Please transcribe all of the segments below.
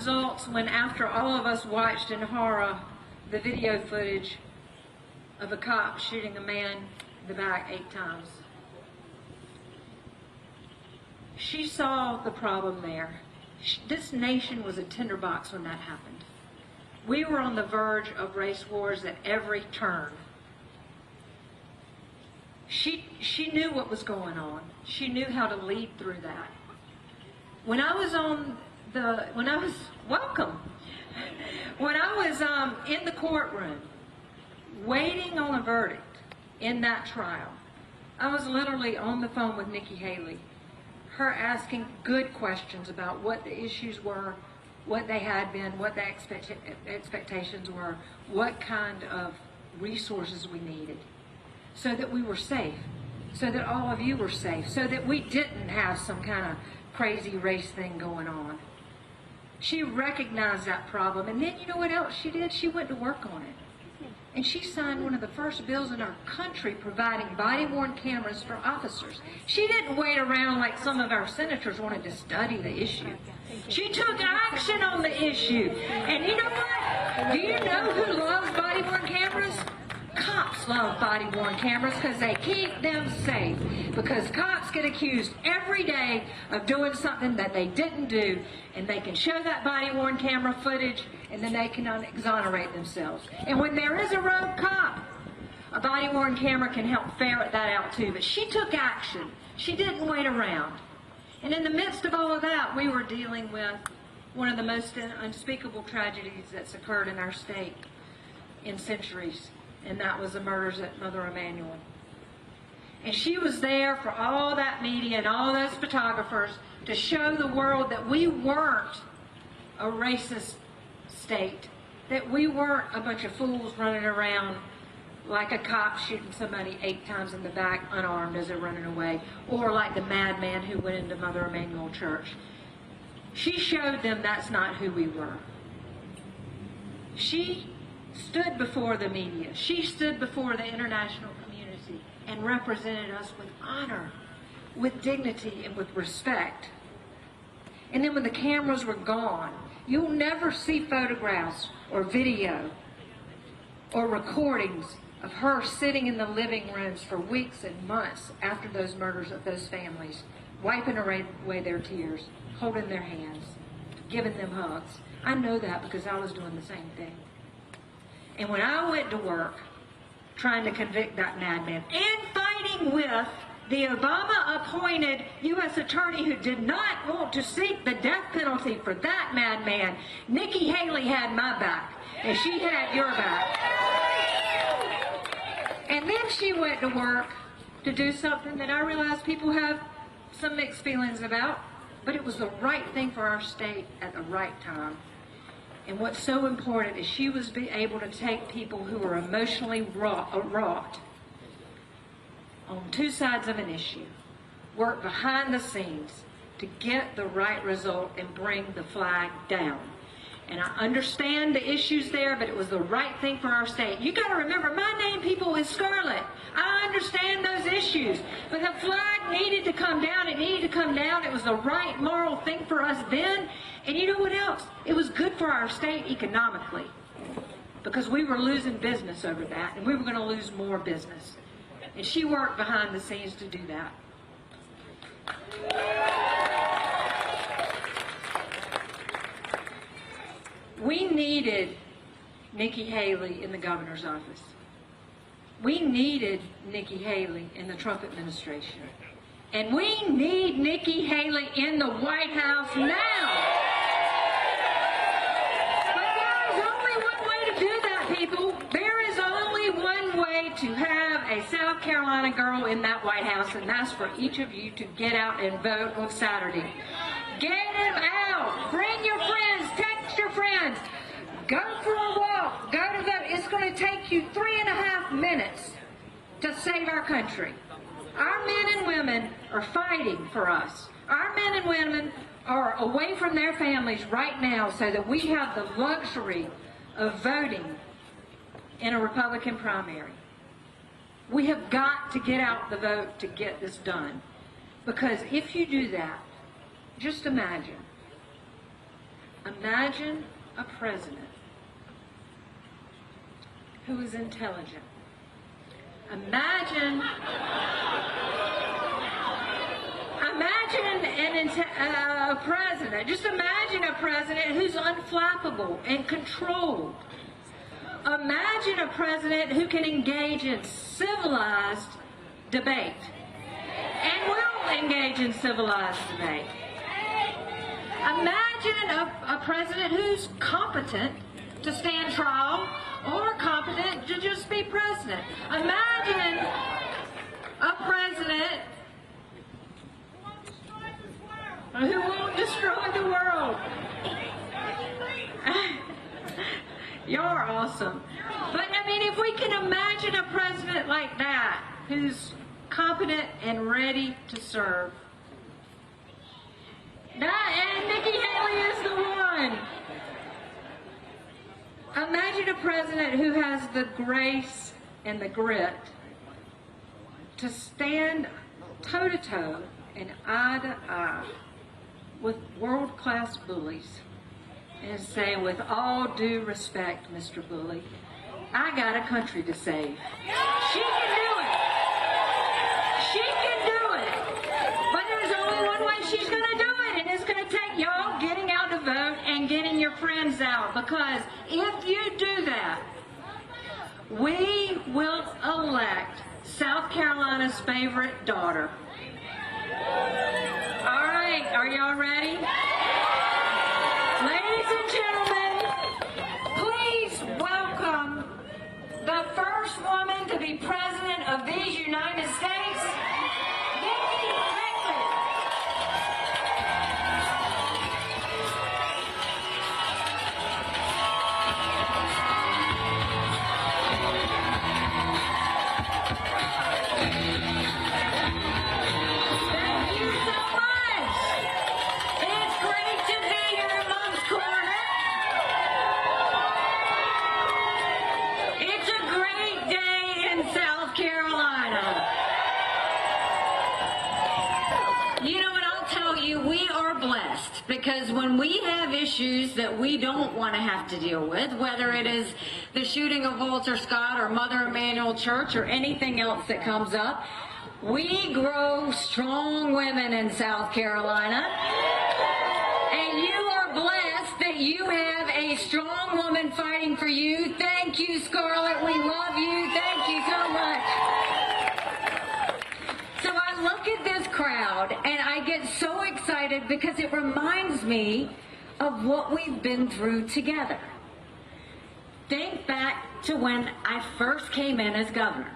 Results when, after all of us watched in horror the video footage of a cop shooting a man in the back 8 times. She saw the problem there. This nation was a tinderbox when that happened. We were on the verge of race wars at every turn. She knew what was going on. She knew how to lead through that. When I was in the courtroom waiting on a verdict in that trial, I was literally on the phone with Nikki Haley, her asking good questions about what the issues were, what they had been, what the expectations were, what kind of resources we needed, so that we were safe, so that all of you were safe, so that we didn't have some kind of crazy race thing going on. She recognized that problem, and then you know what else she did? She went to work on it. And she signed one of the first bills in our country providing body-worn cameras for officers. She didn't wait around like some of our senators wanted to study the issue. She took action on the issue. And you know what? Do you know who loves body-worn cameras? Cops love body-worn cameras because they keep them safe. Because cops get accused every day of doing something that they didn't do, and they can show that body-worn camera footage, and then they can exonerate themselves. And when there is a rogue cop, a body-worn camera can help ferret that out too. But she took action. She didn't wait around. And in the midst of all of that, we were dealing with one of the most unspeakable tragedies that's occurred in our state in centuries. And that was the murders at Mother Emanuel. And she was there for all that media and all those photographers to show the world that we weren't a racist state, that we weren't a bunch of fools running around like a cop shooting somebody 8 times in the back unarmed as they're running away, or like the madman who went into Mother Emanuel Church. She showed them that's not who we were. She stood before the media. She stood before the international community and represented us with honor, with dignity, and with respect. And then when the cameras were gone, you'll never see photographs or video or recordings of her sitting in the living rooms for weeks and months after those murders of those families, wiping away their tears, holding their hands, giving them hugs. I know that because I was doing the same thing. And when I went to work trying to convict that madman and fighting with the Obama-appointed U.S. attorney who did not want to seek the death penalty for that madman, Nikki Haley had my back, and she had your back. And then she went to work to do something that I realize people have some mixed feelings about, but it was the right thing for our state at the right time. And what's so important is she was able to take people who were emotionally wrought on 2 sides of an issue, work behind the scenes to get the right result and bring the flag down. And I understand the issues there, but it was the right thing for our state. You got to remember, my name, people, is Scarlet. I understand those issues. But the flag needed to come down. It needed to come down. It was the right moral thing for us then. And you know what else? It was good for our state economically, because we were losing business over that, and we were going to lose more business. And she worked behind the scenes to do that. We needed Nikki Haley in the governor's office. We needed Nikki Haley in the Trump administration. And we need Nikki Haley in the White House now. But there is only one way to do that, people. There is only one way to have a South Carolina girl in that White House, and that's for each of you to get out and vote on Saturday. Get them out. Bring your friends. Text your friends. Go for a walk. Go to vote. It's going to take you 3.5 minutes to save our country. Our men and women are fighting for us. Our men and women are away from their families right now so that we have the luxury of voting in a Republican primary. We have got to get out the vote to get this done. Because if you do that, just imagine Imagine a president who is intelligent. Imagine a president, just imagine a president who's unflappable and controlled. Imagine a president who can engage in civilized debate and will engage in civilized debate. Imagine a president who's competent to stand trial or competent to just be president. Imagine a president who won't destroy the world. Y'all are awesome. But I mean, if we can imagine a president like that, who's competent and ready to serve. And Nikki Haley is the one. Imagine a president who has the grace and the grit to stand toe-to-toe and eye-to-eye with world-class bullies and say, with all due respect, Mr. Bully, I got a country to save. She can do it. She can do it. But there's only one way she's going to do it, and it's going to take y'all getting out to vote and getting your friends out. Because if you do that, we will elect South Carolina's favorite daughter. All right, are y'all ready? Ladies and gentlemen, please welcome the first woman to be president of these United States, Nikki Haley. Thank you so much. It's great to be here in Moncks Corner. It's a great day in South Carolina. You know what, I'll tell you, we are blessed because when we have issues that we don't want to have to deal with, whether it is the shooting of Walter Scott or Mother Emanuel Church or anything else that comes up, we grow strong women in South Carolina. And you are blessed that you have a strong woman fighting for you. Thank you, Scarlett. We love you. Thank you so much. So I look at this crowd and I get so excited because it reminds me of what we've been through together. Think back to when I first came in as governor.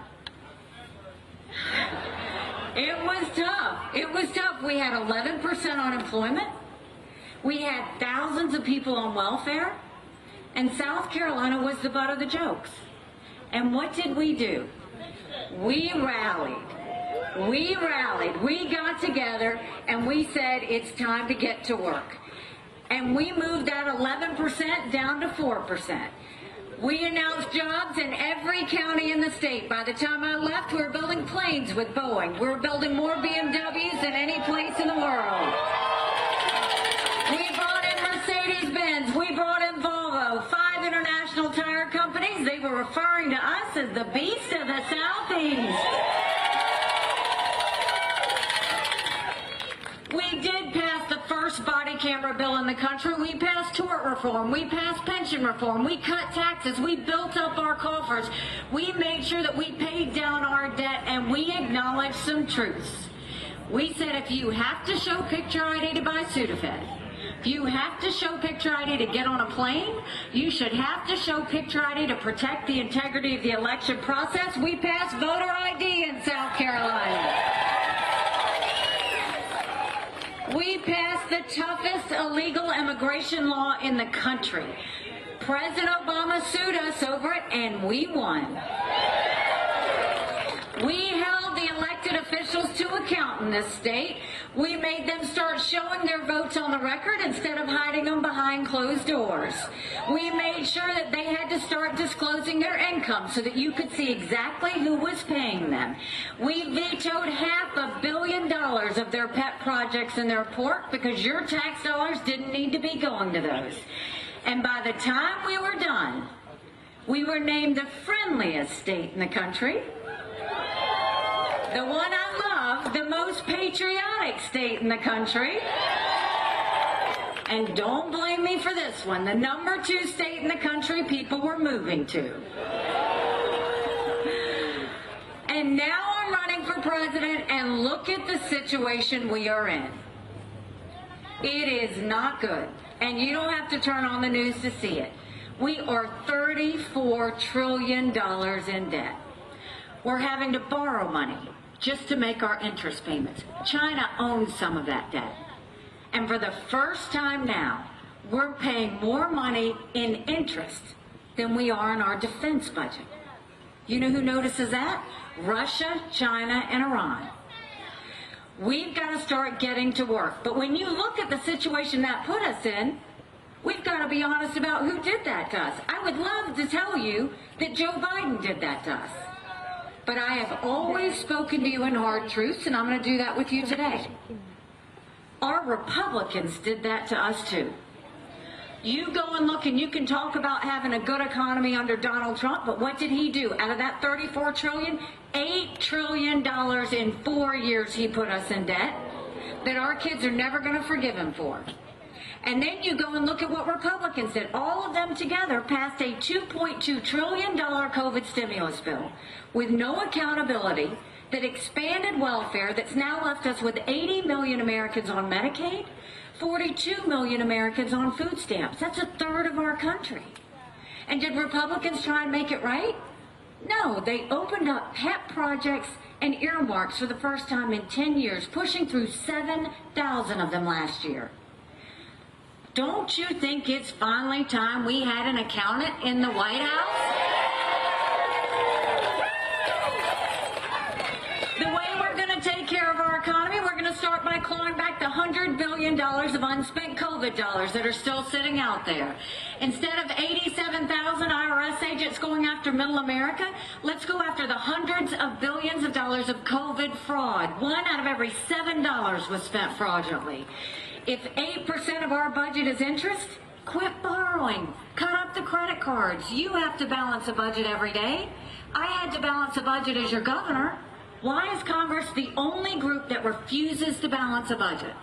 It was tough. It was tough. We had 11% unemployment. We had thousands of people on welfare. And South Carolina was the butt of the jokes. And what did we do? We rallied. We rallied. We got together and we said it's time to get to work. And we moved that 11% down to 4%. We announced jobs in every county in the state. By the time I left, we were building planes with Boeing. We were building more BMWs than any place in the world. We brought in Mercedes-Benz. We brought in Volvo. 5 international tire companies. They were referring to us as the beast of the Southeast. We did pass the first body camera bill in the country. We passed tort reform. We passed pension reform. We cut taxes. We built up our coffers. We made sure that we paid down our debt, and we acknowledged some truths. We said if you have to show picture ID to buy Sudafed, if you have to show picture ID to get on a plane, you should have to show picture ID to protect the integrity of the election process. We passed voter ID in South Carolina. We passed the toughest illegal immigration law in the country. President Obama sued us over it, and we won. We held the elected officials to account in this state. We made them start showing their votes on the record instead of hiding them behind closed doors. We made sure that they had to start disclosing their income so that you could see exactly who was paying them. We vetoed $500 million of their pet projects in their report because your tax dollars didn't need to be going to those. And by the time we were done, we were named the friendliest state in the country. The one I love, the most patriotic state in the country. And don't blame me for this one, the number 2 state in the country people were moving to. And now I'm running for president, and look at the situation we are in. It is not good, and you don't have to turn on the news to see it. We are $34 trillion in debt. We're having to borrow money just to make our interest payments. China owns some of that debt. And for the first time now, we're paying more money in interest than we are in our defense budget. You know who notices that? Russia, China, and Iran. We've got to start getting to work. But when you look at the situation that put us in, we've got to be honest about who did that to us. I would love to tell you that Joe Biden did that to us. But I have always spoken to you in hard truths, and I'm going to do that with you today. Our Republicans did that to us too. You go and look, and you can talk about having a good economy under Donald Trump, but what did he do? Out of that $34 trillion, $8 trillion in 4 years he put us in debt that our kids are never going to forgive him for. And then you go and look at what Republicans did. All of them together passed a $2.2 trillion COVID stimulus bill with no accountability that expanded welfare, that's now left us with 80 million Americans on Medicaid, 42 million Americans on food stamps. That's a third of our country. And did Republicans try and make it right? No, they opened up pet projects and earmarks for the first time in 10 years, pushing through 7,000 of them last year. Don't you think it's finally time we had an accountant in the White House? The way we're going to take care of our economy, we're going to start by clawing back the $100 billion of unspent COVID dollars that are still sitting out there. Instead of 87,000 IRS agents going after middle America, let's go after the hundreds of billions of dollars of COVID fraud. 1 out of every $7 was spent fraudulently. If 8% of our budget is interest, quit borrowing. Cut up the credit cards. You have to balance a budget every day. I had to balance a budget as your governor. Why is Congress the only group that refuses to balance a budget?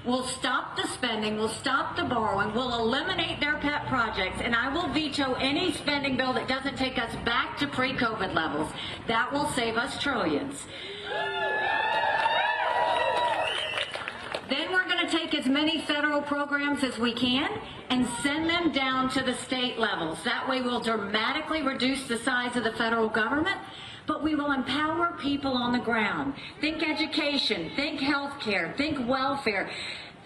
We'll stop the spending, we'll stop the borrowing, we'll eliminate their pet projects, and I will veto any spending bill that doesn't take us back to pre-COVID levels. That will save us trillions. Then we're going to take as many federal programs as we can and send them down to the state levels. That way we'll dramatically reduce the size of the federal government, but we will empower people on the ground. Think education, think healthcare, think welfare,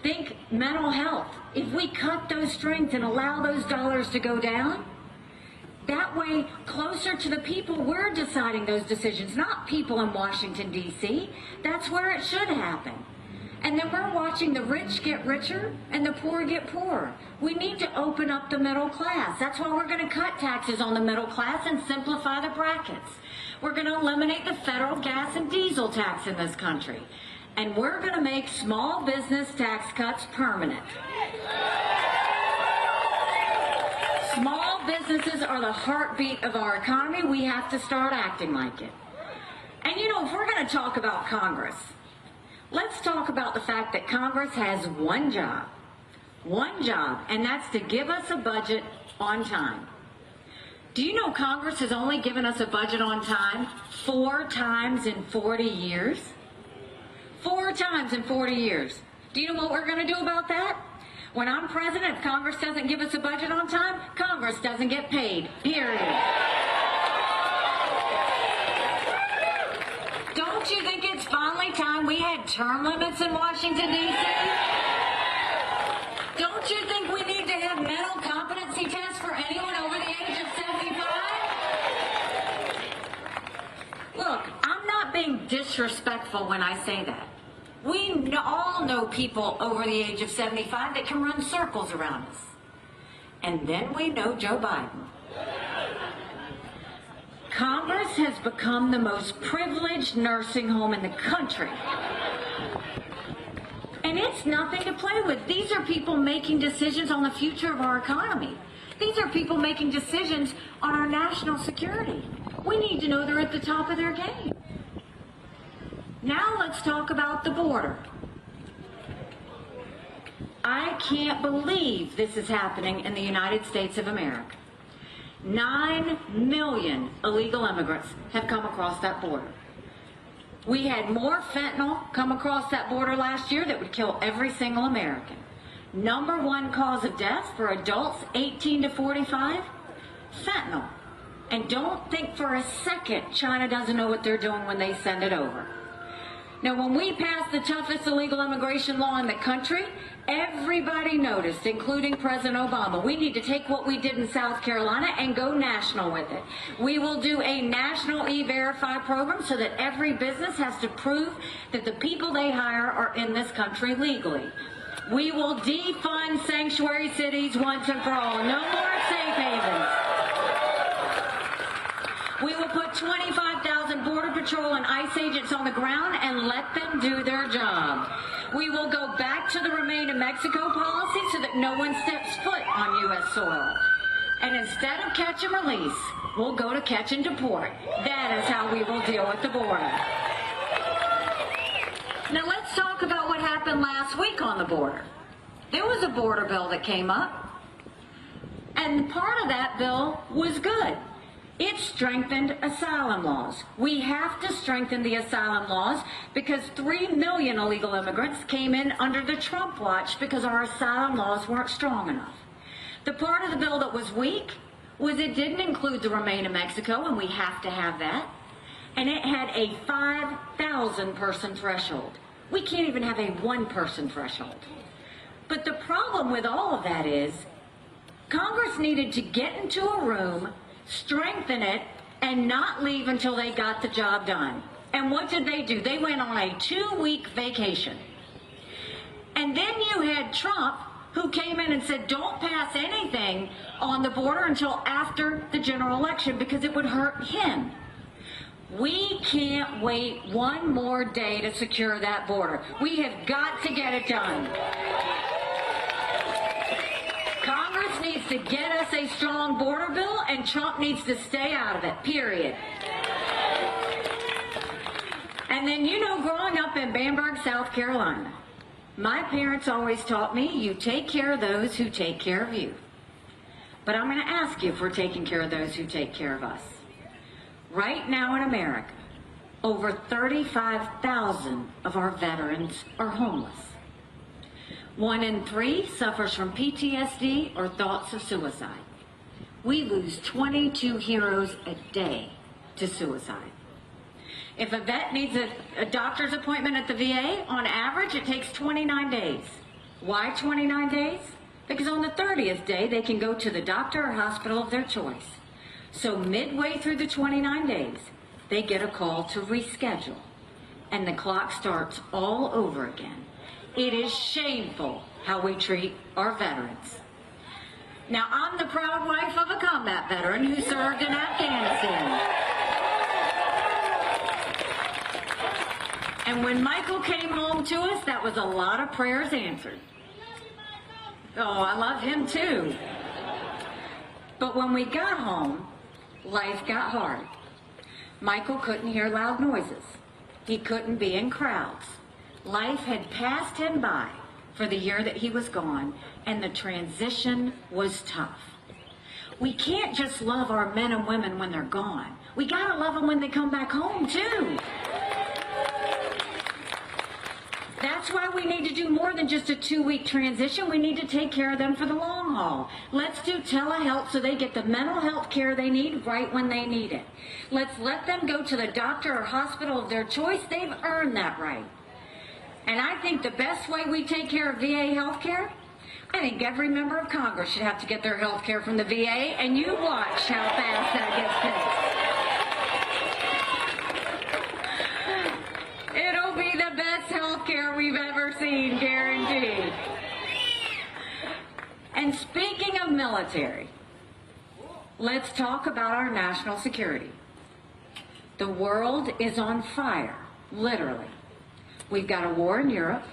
think mental health. If we cut those strings and allow those dollars to go down, that way, closer to the people, we're deciding those decisions, not people in Washington, D.C. That's where it should happen. And then we're watching the rich get richer and the poor get poorer. We need to open up the middle class. That's why we're going to cut taxes on the middle class and simplify the brackets. We're going to eliminate the federal gas and diesel tax in this country. And we're going to make small business tax cuts permanent. Small businesses are the heartbeat of our economy. We have to start acting like it. And you know, if we're going to talk about Congress, let's talk about the fact that Congress has one job, and that's to give us a budget on time. Do you know Congress has only given us a budget on time 4 times in 40 years? 4 times in 40 years. Do you know what we're going to do about that? When I'm president, if Congress doesn't give us a budget on time, Congress doesn't get paid, period. Don't you think it's finally time we had term limits in Washington, D.C.? Don't you think we need to have mental competency tests for anyone over the age of 75? Look, I'm not being disrespectful when I say that. We all know people over the age of 75 that can run circles around us. And then we know Joe Biden. Congress has become the most privileged nursing home in the country. And it's nothing to play with. These are people making decisions on the future of our economy. These are people making decisions on our national security. We need to know they're at the top of their game. Now let's talk about the border. I can't believe this is happening in the United States of America. 9 million illegal immigrants have come across that border. We had more fentanyl come across that border last year that would kill every single American. Number one cause of death for adults 18 to 45, fentanyl. And don't think for a second China doesn't know what they're doing when they send it over. Now, when we passed the toughest illegal immigration law in the country, everybody noticed, including President Obama. We need to take what we did in South Carolina and go national with it. We will do a national E-Verify program so that every business has to prove that the people they hire are in this country legally. We will defund sanctuary cities once and for all. No more safe havens. We will put 25,000 Border Patrol and ICE agents on the ground and let them do their job. We will go back to the Remain in Mexico policy so that no one steps foot on U.S. soil. And instead of catch and release, we'll go to catch and deport. That is how we will deal with the border. Now let's talk about what happened last week on the border. There was a border bill that came up, and part of that bill was good. It strengthened asylum laws. We have to strengthen the asylum laws because 3 million illegal immigrants came in under the Trump watch because our asylum laws weren't strong enough. The part of the bill that was weak was it didn't include the Remain in Mexico, and we have to have that. And it had a 5,000 person threshold. We can't even have a 1 person threshold. But the problem with all of that is Congress needed to get into a room, strengthen it, and not leave until they got the job done. And what did they do? They went on a 2-week vacation. And then you had Trump, who came in and said, don't pass anything on the border until after the general election because it would hurt him. We can't wait 1 more day to secure that border. We have got to get it done. Congress needs to get us a strong border bill, and Trump needs to stay out of it, period. And then, you know, growing up in Bamberg, South Carolina, my parents always taught me, you take care of those who take care of you. But I'm going to ask you if we're taking care of those who take care of us. Right now in America, over 35,000 of our veterans are homeless. 1 in 3 suffers from PTSD or thoughts of suicide. We lose 22 heroes a day to suicide. If a vet needs a doctor's appointment at the VA, on average it takes 29 days. Why 29 days? Because on the 30th day they can go to the doctor or hospital of their choice. So midway through the 29 days, they get a call to reschedule, and the clock starts all over again. It is shameful how we treat our veterans. Now, I'm the proud wife of a combat veteran who served in Afghanistan. And when Michael came home to us, that was a lot of prayers answered. Oh, I love him too. But when we got home, life got hard. Michael couldn't hear loud noises. He couldn't be in crowds. Life had passed him by for the year that he was gone, and the transition was tough. We can't just love our men and women when they're gone. We gotta love them when they come back home too. That's why we need to do more than just a 2-week transition. We need to take care of them for the long haul. Let's do telehealth so they get the mental health care they need right when they need it. Let's let them go to the doctor or hospital of their choice. They've earned that right. And I think the best way we take care of VA health care, I think every member of Congress should have to get their health care from the VA, and you watch how fast that gets paid. It'll be the best health care we guaranteed, guaranteed. And speaking of military, let's talk about our national security. The world is on fire, literally. We've got a war in Europe.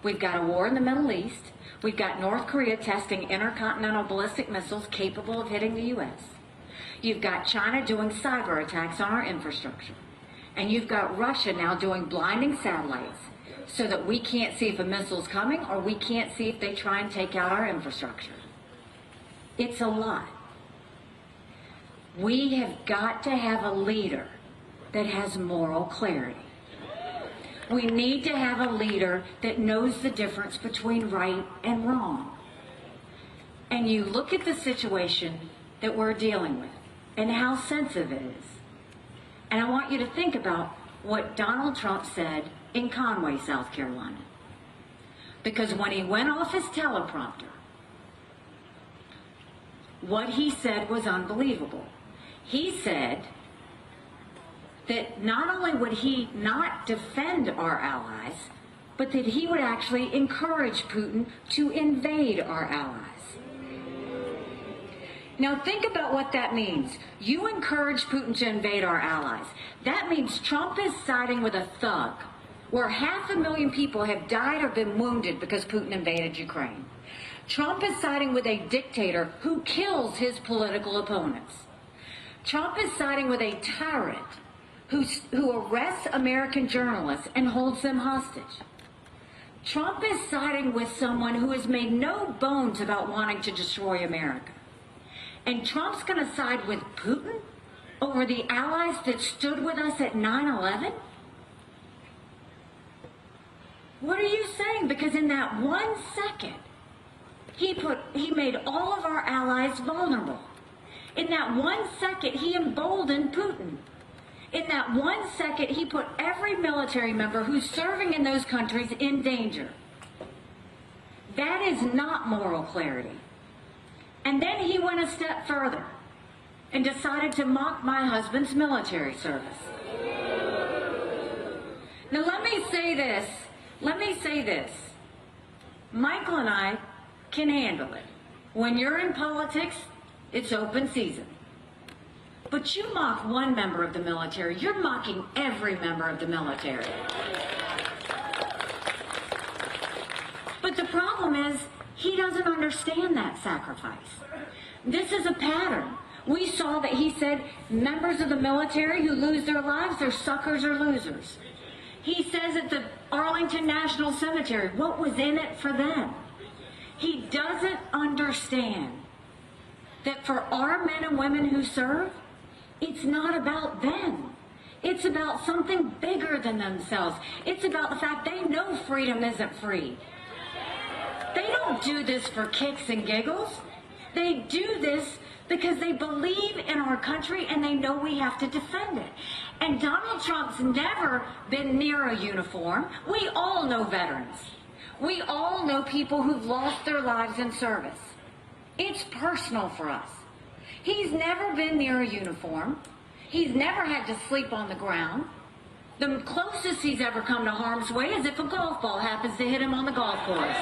We've got a war in the Middle East. We've got North Korea testing intercontinental ballistic missiles capable of hitting the U.S. You've got China doing cyber attacks on our infrastructure. And you've got Russia now doing blinding satellites so that we can't see if a missile's coming or we can't see if they try and take out our infrastructure. It's a lot. We have got to have a leader that has moral clarity. We need to have a leader that knows the difference between right and wrong. And you look at the situation that we're dealing with and how sensitive it is. And I want you to think about what Donald Trump said in Conway, South Carolina. Because when he went off his teleprompter, what he said was unbelievable. He said that not only would he not defend our allies, but that he would actually encourage Putin to invade our allies. Now think about what that means. You encourage Putin to invade our allies. That means Trump is siding with a thug, where 500,000 people have died or been wounded because Putin invaded Ukraine. Trump is siding with a dictator who kills his political opponents. Trump is siding with a tyrant who arrests American journalists and holds them hostage. Trump is siding with someone who has made no bones about wanting to destroy America. And Trump's going to side with Putin over the allies that stood with us at 9/11? What are you saying? Because in that 1 second, he made all of our allies vulnerable. In that 1 second, he emboldened Putin. In that 1 second, he put every military member who's serving in those countries in danger. That is not moral clarity. And then he went a step further and decided to mock my husband's military service. Now let me say this. Michael and I can handle it. When you're in politics, it's open season. But you mock one member of the military, you're mocking every member of the military. But the problem is, he doesn't understand that sacrifice. This is a pattern. We saw that he said members of the military who lose their lives, they're suckers or losers. He says at the Arlington National Cemetery, what was in it for them? He doesn't understand that for our men and women who serve, it's not about them. It's about something bigger than themselves. It's about the fact they know freedom isn't free. They don't do this for kicks and giggles. They do this because they believe in our country and they know we have to defend it. And Donald Trump's never been near a uniform. We all know veterans. We all know people who've lost their lives in service. It's personal for us. He's never been near a uniform. He's never had to sleep on the ground. The closest he's ever come to harm's way is if a golf ball happens to hit him on the golf course.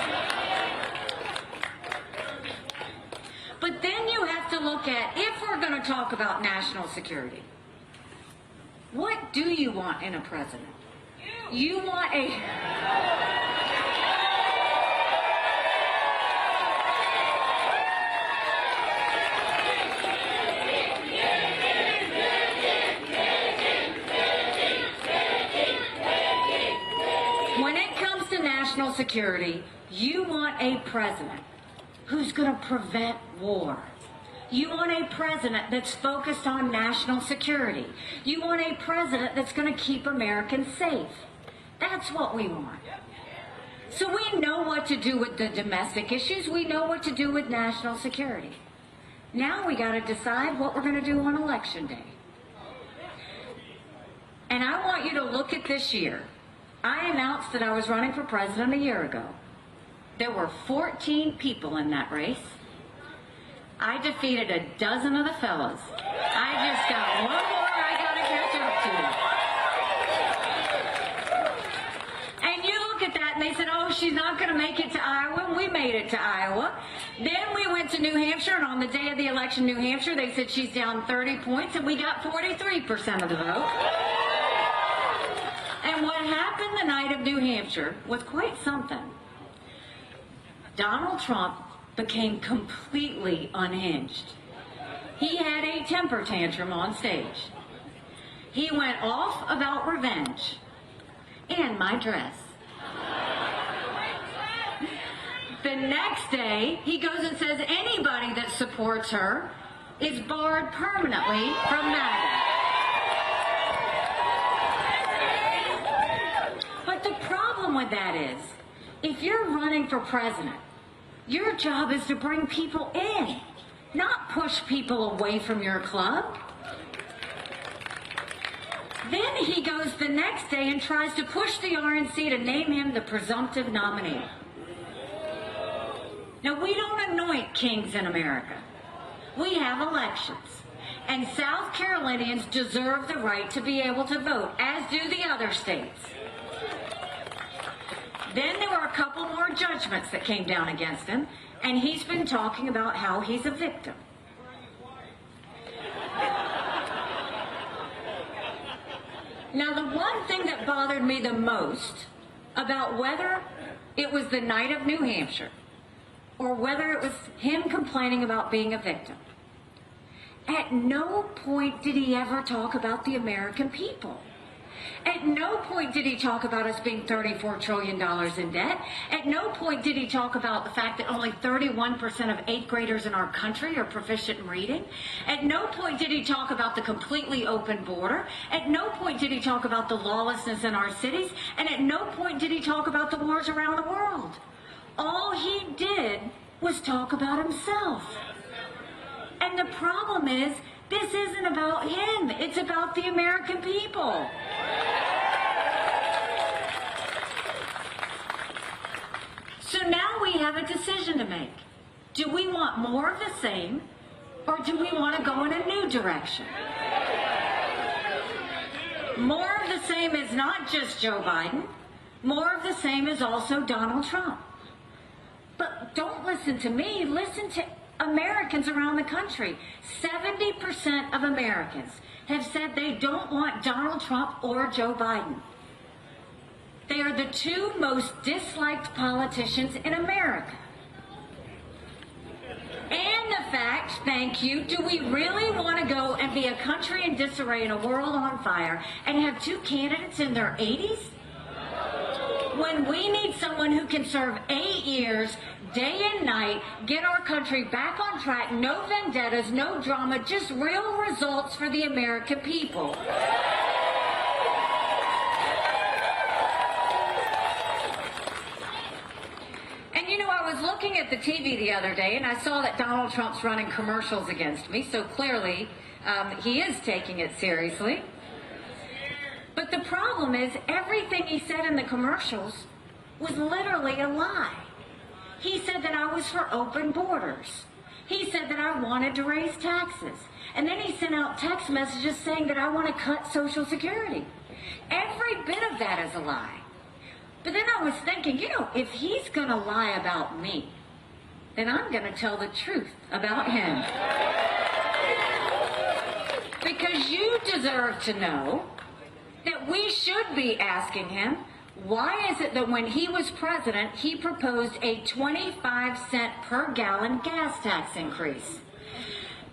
But then you have to look at, if we're going to talk about national security, what do you want in a president? You want a... National security, you want a president who's going to prevent war. You want a president that's focused on national security. You want a president that's going to keep Americans safe. That's what we want. So we know what to do with the domestic issues. We know what to do with national security. Now we got to decide what we're going to do on Election Day. And I want you to look at this year. I announced that I was running for president a year ago. There were 14 people in that race. I defeated a dozen of the fellas. I just got one more I got to catch up to. And you look at that and they said, oh, she's not going to make it to Iowa, and we made it to Iowa. Then we went to New Hampshire, and on the day of the election, New Hampshire, they said she's down 30 points, and we got 43% of the vote. And what happened the night of New Hampshire was quite something. Donald Trump became completely unhinged. He had a temper tantrum on stage. He went off about revenge and my dress. The next day, he goes and says anybody that supports her is barred permanently from MAGA. But the problem with that is, if you're running for president, your job is to bring people in, not push people away from your club. Then he goes the next day and tries to push the RNC to name him the presumptive nominee. Now, we don't anoint kings in America. We have elections. And South Carolinians deserve the right to be able to vote, as do the other states. Then there were a couple more judgments that came down against him, and he's been talking about how he's a victim. Now, the one thing that bothered me the most about whether it was the night of New Hampshire or whether it was him complaining about being a victim, at no point did he ever talk about the American people. At no point did he talk about us being $34 trillion in debt. At no point did he talk about the fact that only 31% of 8th graders in our country are proficient in reading. At no point did he talk about the completely open border. At no point did he talk about the lawlessness in our cities. And at no point did he talk about the wars around the world. All he did was talk about himself. And the problem is, this isn't about him. It's about the American people. So now we have a decision to make. Do we want more of the same, or do we want to go in a new direction? More of the same is not just Joe Biden. More of the same is also Donald Trump. But don't listen to me. Listen to Americans around the country. 70% of Americans have said they don't want Donald Trump or Joe Biden. They are the two most disliked politicians in America. And the fact, thank you, do we really want to go and be a country in disarray and a world on fire and have two candidates in their 80s? When we need someone who can serve 8 years, day and night, get our country back on track, no vendettas, no drama, just real results for the American people. And you know, I was looking at the TV the other day and I saw that Donald Trump's running commercials against me, so clearly he is taking it seriously. But the problem is, everything he said in the commercials was literally a lie. He said that I was for open borders. He said that I wanted to raise taxes. And then he sent out text messages saying that I want to cut Social Security. Every bit of that is a lie. But then I was thinking, you know, if he's going to lie about me, then I'm going to tell the truth about him. Because you deserve to know that we should be asking him, why is it that when he was president, he proposed a 25-cent per gallon gas tax increase?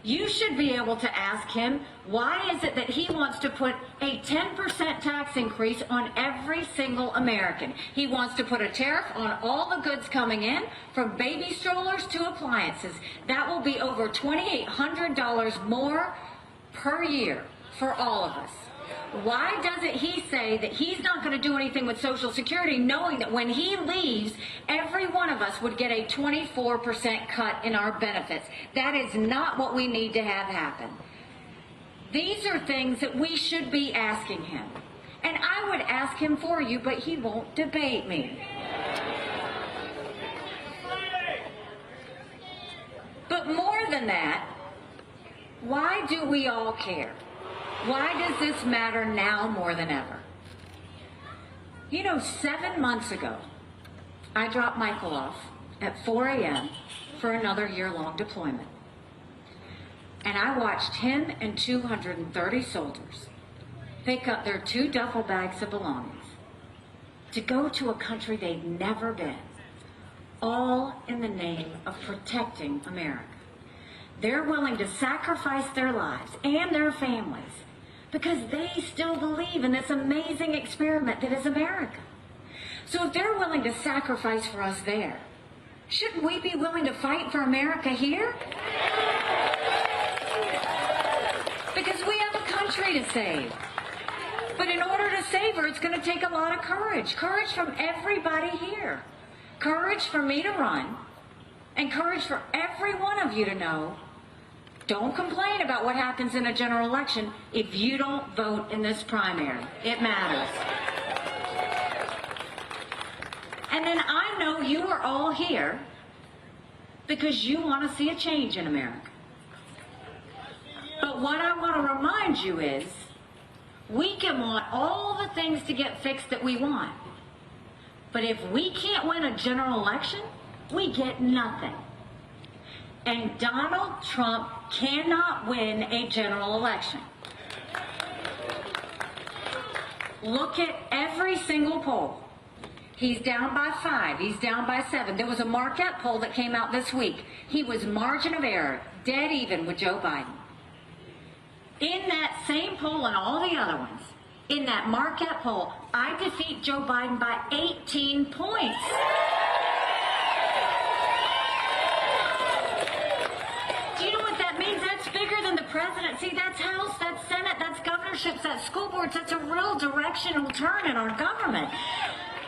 You should be able to ask him, why is it that he wants to put a 10% tax increase on every single American? He wants to put a tariff on all the goods coming in, from baby strollers to appliances. That will be over $2,800 more per year for all of us. Why doesn't he say that he's not going to do anything with Social Security, knowing that when he leaves, every one of us would get a 24% cut in our benefits? That is not what we need to have happen. These are things that we should be asking him. And I would ask him for you, but he won't debate me. But more than that, why do we all care? Why does this matter now more than ever? You know, 7 months ago, I dropped Michael off at 4 a.m. for another year-long deployment. And I watched him and 230 soldiers pick up their 2 duffel bags of belongings to go to a country they'd never been, all in the name of protecting America. They're willing to sacrifice their lives and their families because they still believe in this amazing experiment that is America. So if they're willing to sacrifice for us there, shouldn't we be willing to fight for America here? Because we have a country to save. But in order to save her, it's going to take a lot of courage. Courage from everybody here. Courage for me to run. And courage for every one of you to know, don't complain about what happens in a general election if you don't vote in this primary. It matters. And then I know you are all here because you want to see a change in America. But what I want to remind you is, we can want all the things to get fixed that we want. But if we can't win a general election, we get nothing. And Donald Trump cannot win a general election. Look at every single poll. He's down by 5. He's down by 7. There was a Marquette poll that came out this week. He was margin of error, dead even with Joe Biden. In that same poll and all the other ones, in that Marquette poll, I defeat Joe Biden by 18 points. Do you know what that means? That's bigger than the presidency. That's House, that's Senate, that's governorships, that's school boards. That's a real directional turn in our government.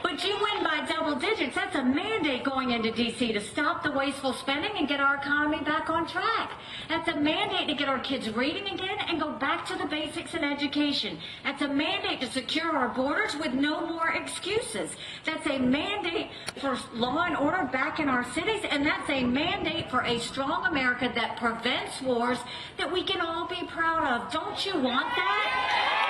But you win by double digits. That's a mandate going into D.C. to stop the wasteful spending and get our economy back on track. That's a mandate to get our kids reading again and go back to the basics in education. That's a mandate to secure our borders with no more excuses. That's a mandate for law and order back in our cities, and that's a mandate for a strong America that prevents wars that we can all be proud of. Don't you want that?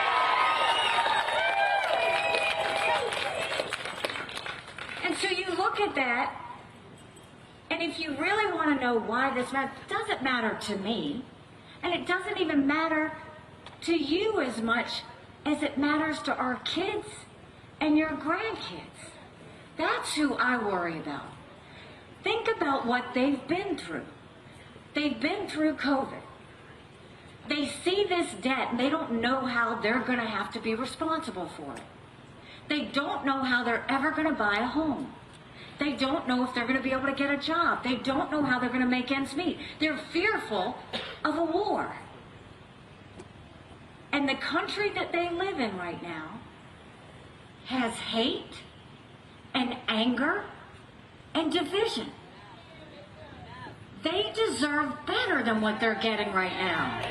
And so you look at that, and if you really want to know why this matters, it doesn't matter to me, and it doesn't even matter to you as much as it matters to our kids and your grandkids. That's who I worry about. Think about what they've been through. They've been through COVID. They see this debt, and they don't know how they're going to have to be responsible for it. They don't know how they're ever going to buy a home. They don't know if they're going to be able to get a job. They don't know how they're going to make ends meet. They're fearful of a war. And the country that they live in right now has hate and anger and division. They deserve better than what they're getting right now.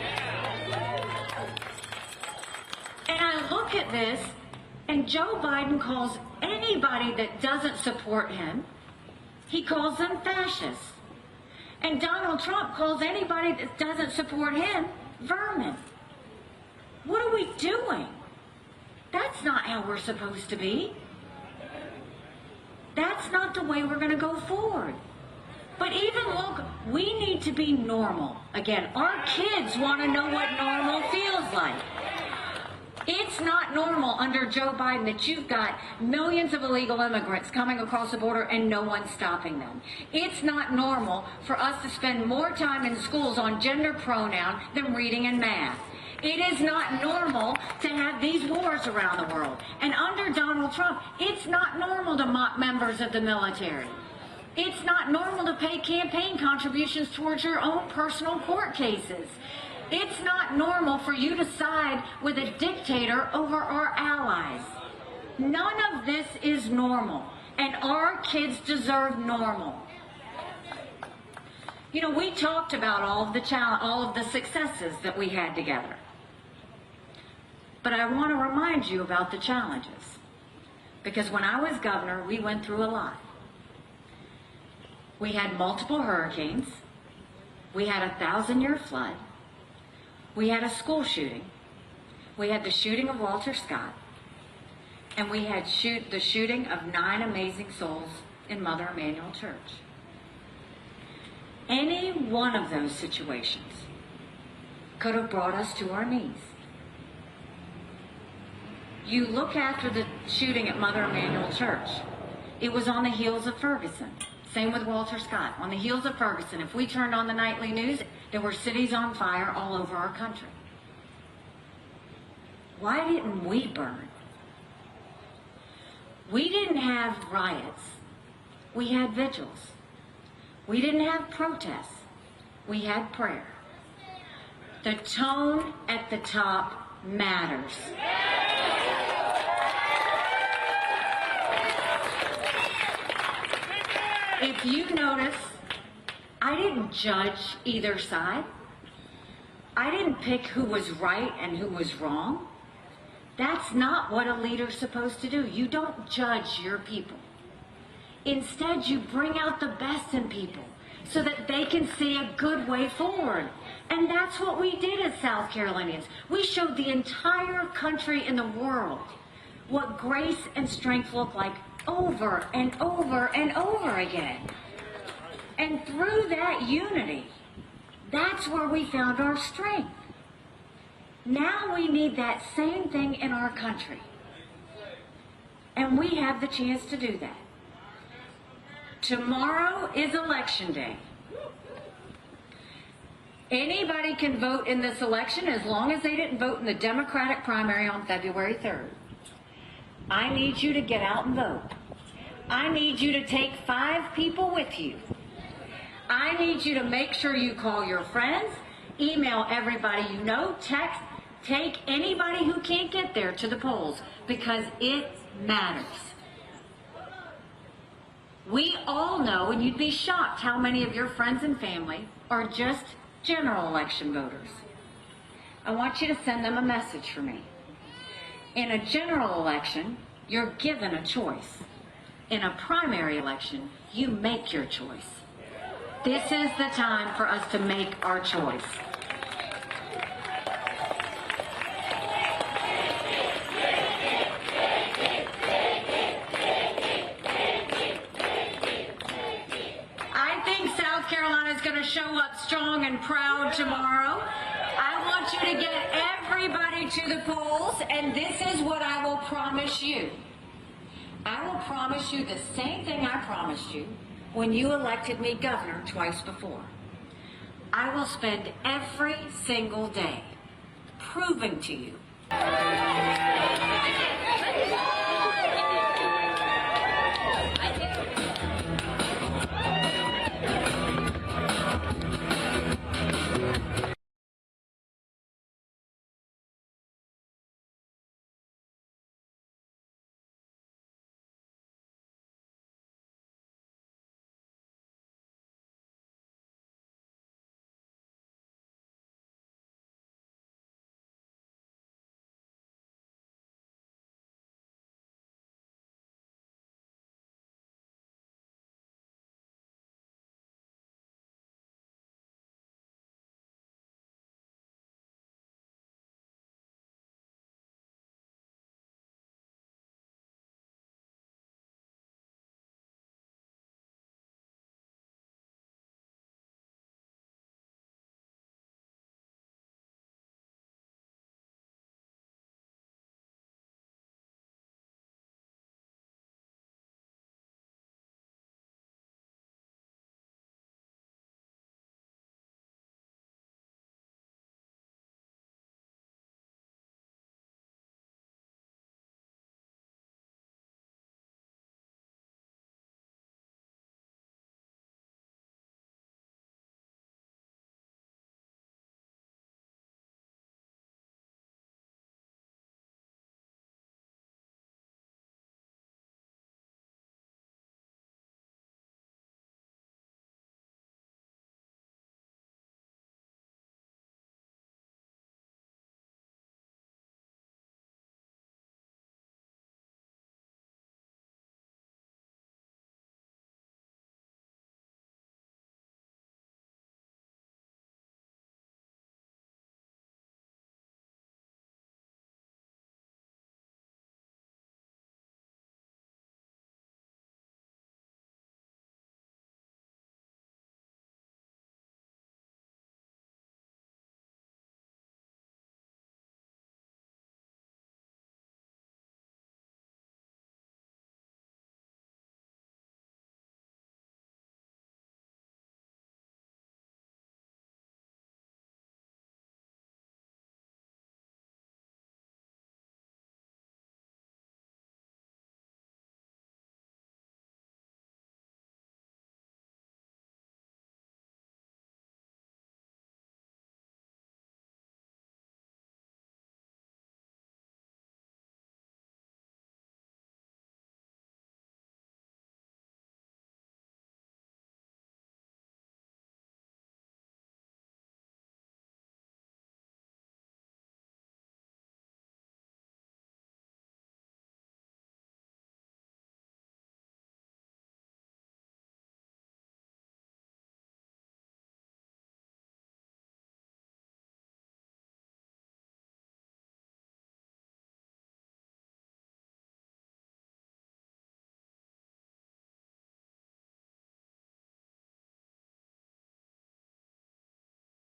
And I look at this, and Joe Biden calls anybody that doesn't support him, he calls them fascists. And Donald Trump calls anybody that doesn't support him vermin. What are we doing? That's not how we're supposed to be. That's not the way we're going to go forward. But even look, we need to be normal. Again, our kids want to know what normal feels like. It's not normal under Joe Biden that you've got millions of illegal immigrants coming across the border and no one's stopping them. It's not normal for us to spend more time in schools on gender pronoun than reading and math. It is not normal to have these wars around the world. And under Donald Trump, it's not normal to mock members of the military. It's not normal to pay campaign contributions towards your own personal court cases. It's not normal for you to side with a dictator over our allies. None of this is normal, and our kids deserve normal. You know, we talked about all of the successes that we had together. But I want to remind you about the challenges. Because when I was governor, we went through a lot. We had multiple hurricanes. We had a 1,000-year flood. We had a school shooting. We had the shooting of Walter Scott. And we had the shooting of 9 amazing souls in Mother Emanuel Church. Any one of those situations could have brought us to our knees. You look after the shooting at Mother Emanuel Church, it was on the heels of Ferguson. Same with Walter Scott. On the heels of Ferguson, if we turned on the nightly news, there were cities on fire all over our country. Why didn't we burn? We didn't have riots. We had vigils. We didn't have protests. We had prayer. The tone at the top matters. If you notice, I didn't judge either side. I didn't pick who was right and who was wrong. That's not what a leader's supposed to do. You don't judge your people. Instead, you bring out the best in people so that they can see a good way forward. And that's what we did as South Carolinians. We showed the entire country and the world what grace and strength look like over and over and over again. And through that unity, that's where we found our strength. Now we need that same thing in our country. And we have the chance to do that. Tomorrow is election day. Anybody can vote in this election as long as they didn't vote in the Democratic primary on February 3rd. I need you to get out and vote. I need you to take 5 people with you. I need you to make sure you call your friends, email everybody you know, text, take anybody who can't get there to the polls, because it matters. We all know, and you'd be shocked how many of your friends and family are just general election voters. I want you to send them a message for me. In a general election, you're given a choice. In a primary election, you make your choice. This is the time for us to make our choice. I think South Carolina is going to show up strong and proud tomorrow. I want you to get everybody to the polls, and this is what I will promise you. I will promise you the same thing I promised you when you elected me governor twice before. I will spend every single day proving to you